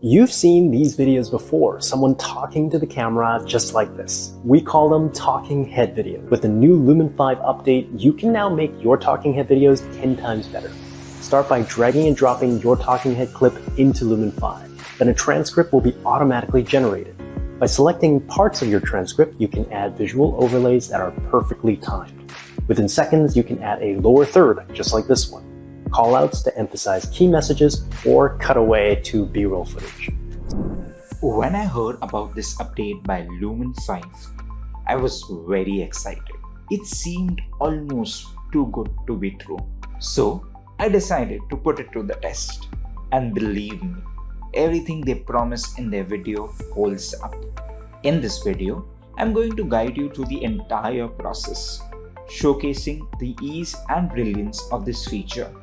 You've seen these videos before, someone talking to the camera just like this. We call them talking head videos. With the new Lumen5 update, you can now make your talking head videos 10 times better. Start by dragging and dropping your talking head clip into Lumen5. Then a transcript will be automatically generated. By selecting parts of your transcript, you can add visual overlays that are perfectly timed. Within seconds, you can add a lower third, just like this one. Callouts to emphasize key messages, or cut away to B-roll footage. When I heard about this update by Lumen5, I was very excited. It seemed almost too good to be true. So I decided to put it to the test. And believe me, everything they promised in their video holds up. In this video, I'm going to guide you through the entire process, showcasing the ease and brilliance of this feature.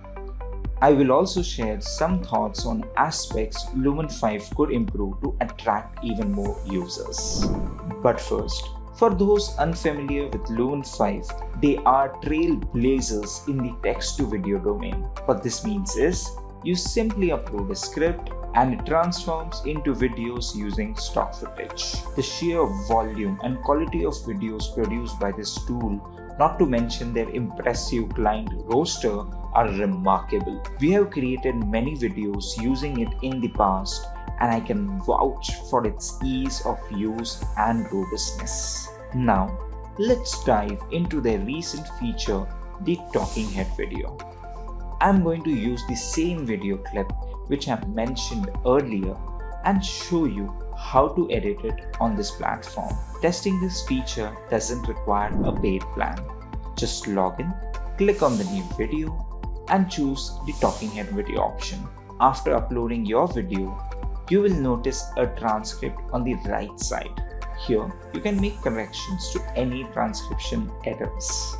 I will also share some thoughts on aspects Lumen5 could improve to attract even more users. But first, for those unfamiliar with Lumen5, they are trailblazers in the text-to-video domain. What this means is, you simply upload a script and it transforms into videos using stock footage. The sheer volume and quality of videos produced by this tool, not to mention their impressive client roster, are remarkable. We have created many videos using it in the past, and I can vouch for its ease of use and robustness. Now, let's dive into their recent feature, the talking head video. I'm going to use the same video clip which I mentioned earlier and show you how to edit it on this platform. Testing this feature doesn't require a paid plan. Just log in, click on the new video, and choose the talking head video option. After uploading your video, you will notice a transcript on the right side. Here, you can make corrections to any transcription errors.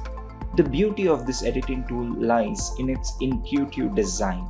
The beauty of this editing tool lies in its intuitive design.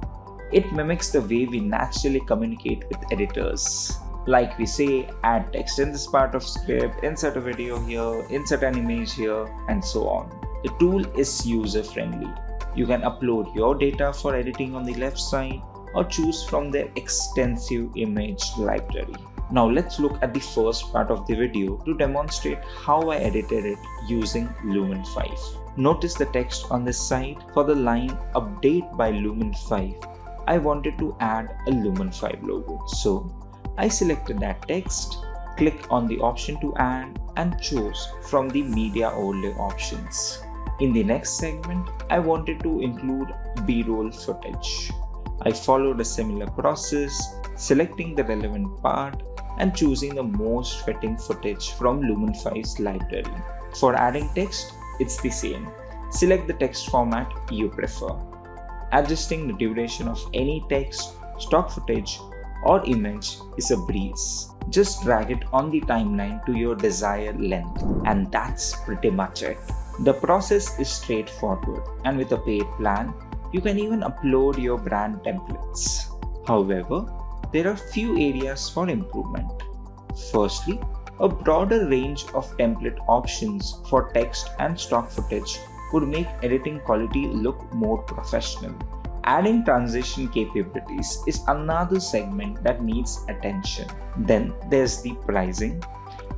It mimics the way we naturally communicate with editors. Like we say, add text in this part of script, insert a video here, insert an image here, and so on. The tool is user-friendly. You can upload your data for editing on the left side or choose from their extensive image library. Now let's look at the first part of the video to demonstrate how I edited it using Lumen5. Notice the text on this side. For the line Update by Lumen5, I wanted to add a Lumen5 logo. So I selected that text, click on the option to add, and chose from the media overlay options. In the next segment, I wanted to include B-roll footage. I followed a similar process, selecting the relevant part and choosing the most fitting footage from Lumen5's library. For adding text, it's the same. Select the text format you prefer. Adjusting the duration of any text, stock footage, or image is a breeze. Just drag it on the timeline to your desired length, and that's pretty much it. The process is straightforward, and with a paid plan, you can even upload your brand templates. However, there are few areas for improvement. Firstly, a broader range of template options for text and stock footage would make editing quality look more professional. Adding transition capabilities is another segment that needs attention. Then there's the pricing.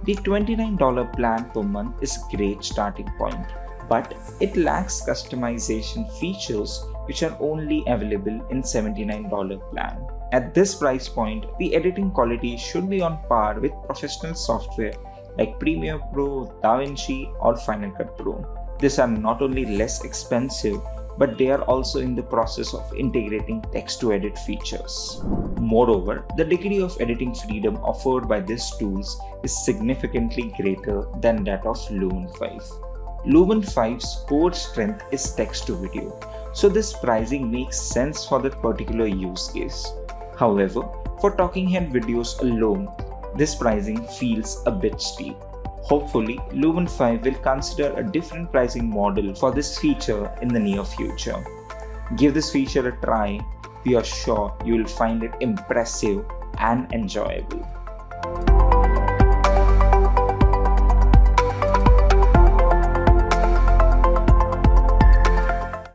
The $29 plan per month is a great starting point, but it lacks customization features which are only available in $79 plan. At this price point, the editing quality should be on par with professional software like Premiere Pro, DaVinci, or Final Cut Pro. These are not only less expensive, but they are also in the process of integrating text-to-edit features. Moreover, the degree of editing freedom offered by these tools is significantly greater than that of Lumen5. Lumen5's core strength is text-to-video, so this pricing makes sense for that particular use case. However, for talking head videos alone, this pricing feels a bit steep. Hopefully, Lumen5 will consider a different pricing model for this feature in the near future. Give this feature a try. We are sure you will find it impressive and enjoyable.